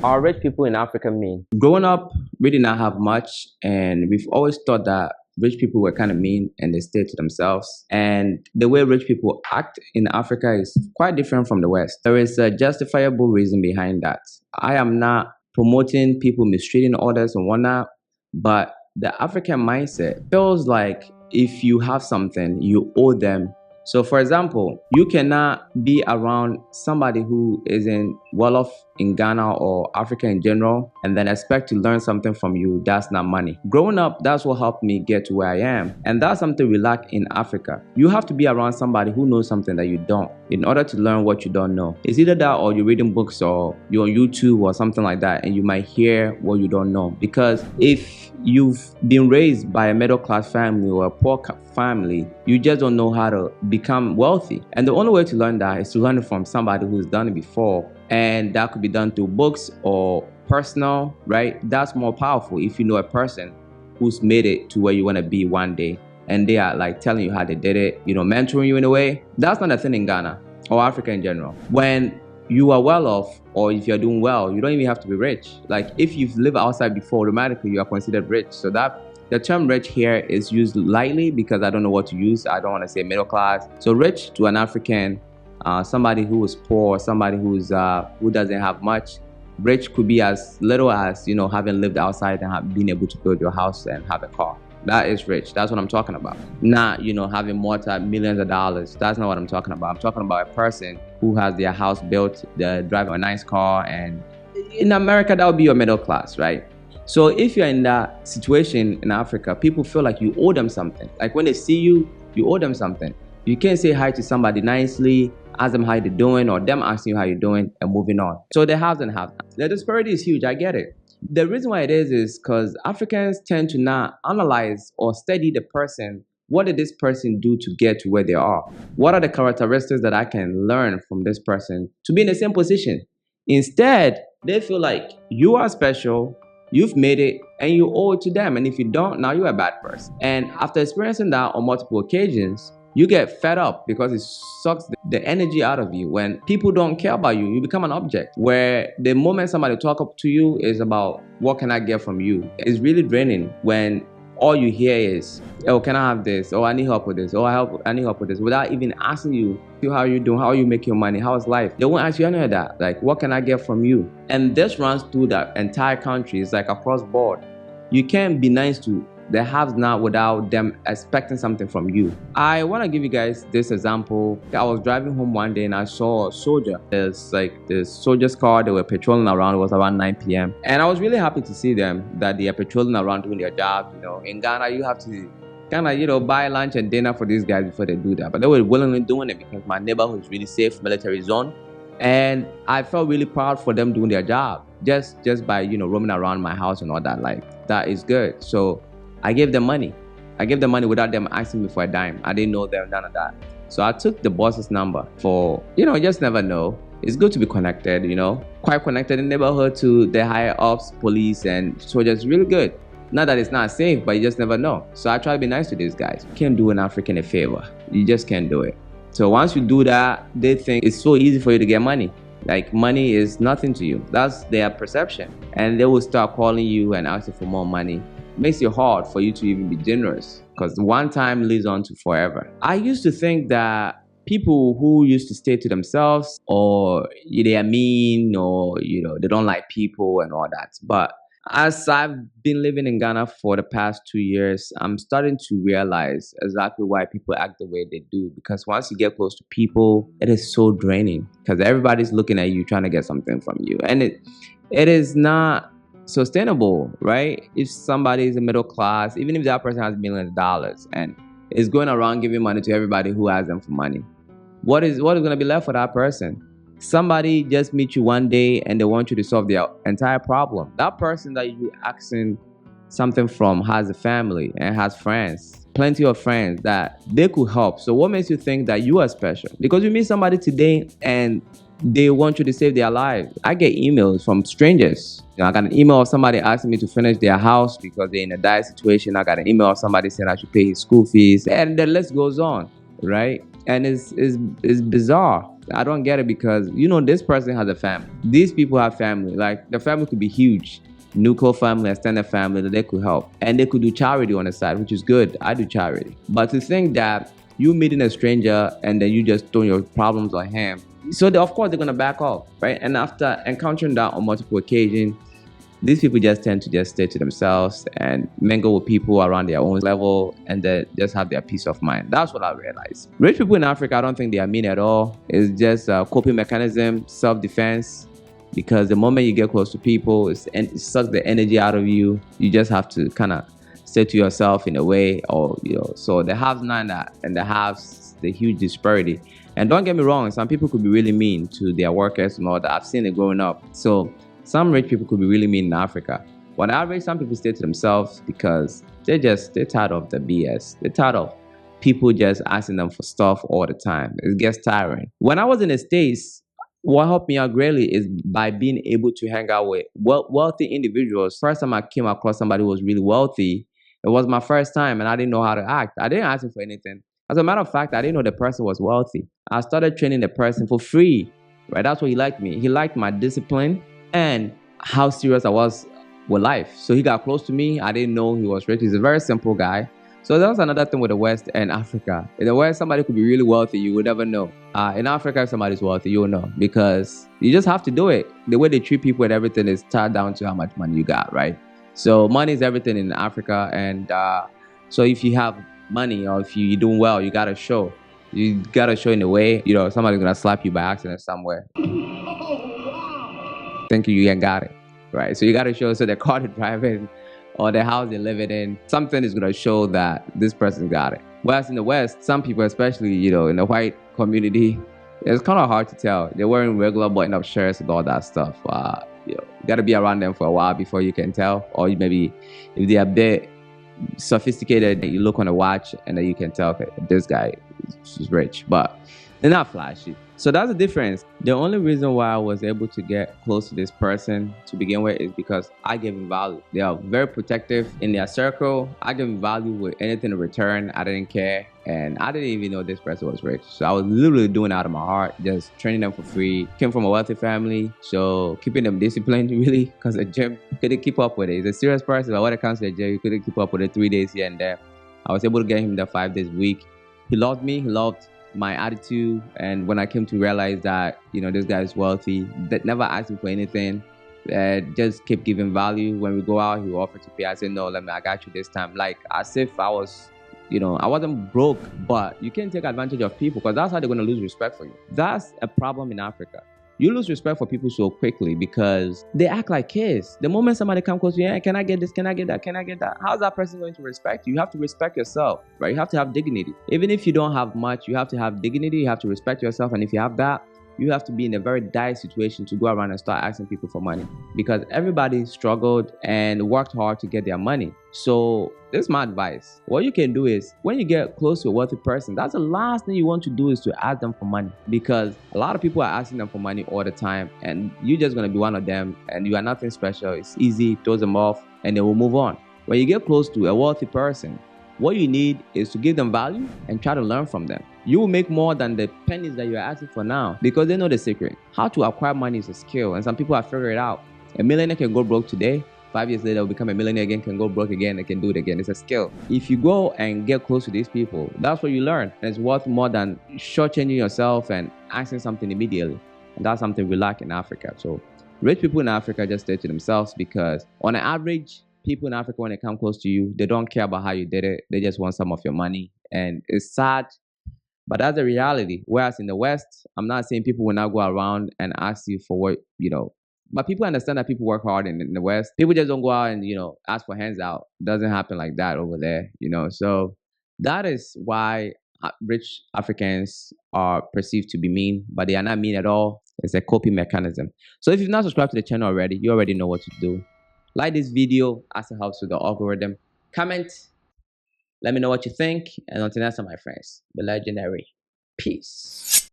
are rich people in Africa mean? Growing up, we did not have much, and we've always thought that rich people were kind of mean and they stay to themselves. And the way rich people act in Africa is quite different from the West. There is a justifiable reason behind that. I am not promoting people mistreating others and whatnot, but the African mindset feels like if you have something, you owe them. So, for example, you cannot be around somebody who isn't well off in Ghana or Africa in general and then expect to learn something from you. That's not money. Growing up, that's what helped me get to where I am. And that's something we lack in Africa. You have to be around somebody who knows something that you don't in order to learn what you don't know. It's either that or you're reading books or you're on YouTube or something like that, and you might hear what you don't know. Because if you've been raised by a middle class family or a poor family, you just don't know how to become wealthy. And the only way to learn that is to learn it from somebody who's done it before. And that could be done through books or personal, right? That's more powerful if you know a person who's made it to where you want to be one day. And they are like telling you how they did it, mentoring you in a way. That's not a thing in Ghana or Africa in general. When you are well off, or if you're doing well, you don't even have to be rich. Like if you've lived outside before, automatically you are considered rich. So that the term rich here is used lightly because I don't know what to use. I don't want to say middle class. So rich to an African, somebody who is poor, somebody who doesn't have much. Rich could be as little as having lived outside and being able to build your house and have a car. That is rich. That's what I'm talking about. Not, having millions of dollars. That's not what I'm talking about. I'm talking about a person who has their house built, they drive a nice car, and in America, that would be your middle class, right? So if you're in that situation in Africa, people feel like you owe them something. Like when they see you, you owe them something. You can't say hi to somebody nicely, ask them how they're doing, or them asking you how you're doing and moving on. So they have and have. The disparity is huge. I get it. The reason why it is because Africans tend to not analyze or study the person. What did this person do to get to where they are? What are the characteristics that I can learn from this person to be in the same position? Instead, they feel like you are special, you've made it, and you owe it to them. And if you don't, now you're a bad person. And after experiencing that on multiple occasions, you get fed up because it sucks the energy out of you. When people don't care about you, you become an object where the moment somebody talk up to you is about what can I get from you. It's really draining when all you hear is, oh, can I have this? Oh, I need help with this. Oh, I need help with this, without even asking you, how are you doing? How are you making your money? How's life? They won't ask you any of that. Like, what can I get from you? And this runs through the entire country. It's like across board. You can't be nice to the haves not without them expecting something from you. I want to give you guys this example. I was driving home one day and I saw a soldier. There's like this soldier's car. They were patrolling around. It was around 9 p.m. And I was really happy to see them, that they are patrolling around doing their job. In Ghana, you have to kind of, buy lunch and dinner for these guys before they do that. But they were willingly doing it because my neighborhood is really safe, military zone. And I felt really proud for them doing their job just by, roaming around my house and all that. Like, that is good. So I gave them money. I gave them money without them asking me for a dime. I didn't know them, none of that. So I took the boss's number for, you just never know. It's good to be connected, quite connected in the neighborhood to the higher ups, police, and soldiers. Really good. Not that it's not safe, but you just never know. So I try to be nice to these guys. You can't do an African a favor. You just can't do it. So once you do that, they think it's so easy for you to get money. Like, money is nothing to you. That's their perception. And they will start calling you and asking for more money. Makes it hard for you to even be generous, because one time leads on to forever. I used to think that people who used to stay to themselves, or they are mean, or they don't like people and all that. But as I've been living in Ghana for the past 2 years, I'm starting to realize exactly why people act the way they do. Because once you get close to people, it is so draining, because everybody's looking at you trying to get something from you, and it is not sustainable, right? If somebody is a middle class, even if that person has millions of dollars and is going around giving money to everybody who asks them for money, what is going to be left for that person? Somebody just meet you one day and they want you to solve their entire problem. That person that you asking something from has a family and has friends, plenty of friends that they could help. So what makes you think that you are special? Because you meet somebody today and they want you to save their lives. I get emails from strangers. I got an email of somebody asking me to finish their house because they're in a dire situation. I got an email of somebody saying I should pay his school fees. And the list goes on, right? And it's bizarre. I don't get it because this person has a family. These people have family. Like the family could be huge, nuclear family, extended family that they could help, and they could do charity on the side, which is good. I do charity, but to think that you meeting a stranger and then you just throwing your problems on him, so of course they're gonna back off, right? And after encountering that on multiple occasions, these people just tend to just stay to themselves and mingle with people around their own level and then just have their peace of mind. That's what I realized. Rich people in Africa, I don't think they are mean at all. It's just a coping mechanism, self-defense, because the moment you get close to people, it sucks the energy out of you. You just have to kind of stay to yourself in a way, or so the haves not and the haves, the huge disparity. And don't get me wrong, some people could be really mean to their workers and all that. I've seen it growing up. So some rich people could be really mean in Africa. On average, some people stay to themselves because they're tired of the BS. They're tired of people just asking them for stuff all the time. It gets tiring. When I was in the States, what helped me out greatly is by being able to hang out with wealthy individuals. First time I came across somebody who was really wealthy, it was my first time and I didn't know how to act. I didn't ask him for anything. As a matter of fact, I didn't know the person was wealthy. I started training the person for free, right? That's what he liked me. He liked my discipline and how serious I was with life. So he got close to me. I didn't know he was rich. He's a very simple guy. So that was another thing with the West and Africa. In the West, somebody could be really wealthy. You would never know. In Africa, if somebody's wealthy, you'll know because you just have to do it. The way they treat people and everything is tied down to how much money you got, right? So money is everything in Africa. And so if you have money or if you're doing well, you got to show. You got to show in a way, somebody's going to slap you by accident somewhere. Thinking you ain't got it, right? So you got to show, so the car they're driving or the house they're living in, something is going to show that this person got it. Whereas in the West, some people, especially, in the white community, it's kind of hard to tell. They're wearing regular button-up shirts and all that stuff. You got to be around them for a while before you can tell. Or maybe if they're a bit sophisticated, you look on a watch and then you can tell, okay, this guy is rich. But they're not flashy. So that's the difference. The only reason why I was able to get close to this person to begin with is because I gave him value. They are very protective in their circle. I gave him value with anything in return. I didn't care. And I didn't even know this person was rich. So I was literally doing it out of my heart, just training them for free. Came from a wealthy family. So keeping them disciplined really, because the gym couldn't keep up with it. He's a serious person, but when it comes to the gym, you couldn't keep up with it 3 days here and there. I was able to get him there 5 days a week. He loved me. He loved my attitude, and when I came to realize that this guy is wealthy, that never asked me for anything, just kept giving value. When we go out, he will offer to pay. I said, no, I got you this time, like as if I was I wasn't broke. But you can't take advantage of people because that's how they're going to lose respect for you. That's a problem in Africa. You lose respect for people so quickly because they act like kids. The moment somebody comes close to you, hey, can I get this? Can I get that? Can I get that? How's that person going to respect you? You have to respect yourself, right? You have to have dignity. Even if you don't have much, you have to have dignity. You have to respect yourself. And if you have that, you have to be in a very dire situation to go around and start asking people for money, because everybody struggled and worked hard to get their money. So this is my advice. What you can do is, when you get close to a wealthy person, that's the last thing you want to do is to ask them for money, because a lot of people are asking them for money all the time, and you're just going to be one of them, and you are nothing special. It's easy, throw them off, and they will move on. When you get close to a wealthy person, what you need is to give them value and try to learn from them. You will make more than the pennies that you're asking for now, because they know the secret. How to acquire money is a skill, and some people have figured it out. A millionaire can go broke today. 5 years later, they'll become a millionaire again, can go broke again, they can do it again. It's a skill. If you go and get close to these people, that's what you learn. And it's worth more than shortchanging yourself and asking something immediately. And that's something we lack in Africa. So rich people in Africa just stay to themselves, because on average, people in Africa, when they come close to you, they don't care about how you did it. They just want some of your money. And it's sad, but that's the reality. Whereas in the West, I'm not saying people will not go around and ask you for what, but people understand that people work hard in the West. People just don't go out and, ask for hands out. It doesn't happen like that over there, So that is why rich Africans are perceived to be mean, but they are not mean at all. It's a coping mechanism. So if you've not subscribed to the channel already, you already know what to do. Like this video as it helps with the algorithm. Comment. Let me know what you think. And until next time, my friends, be legendary. Peace.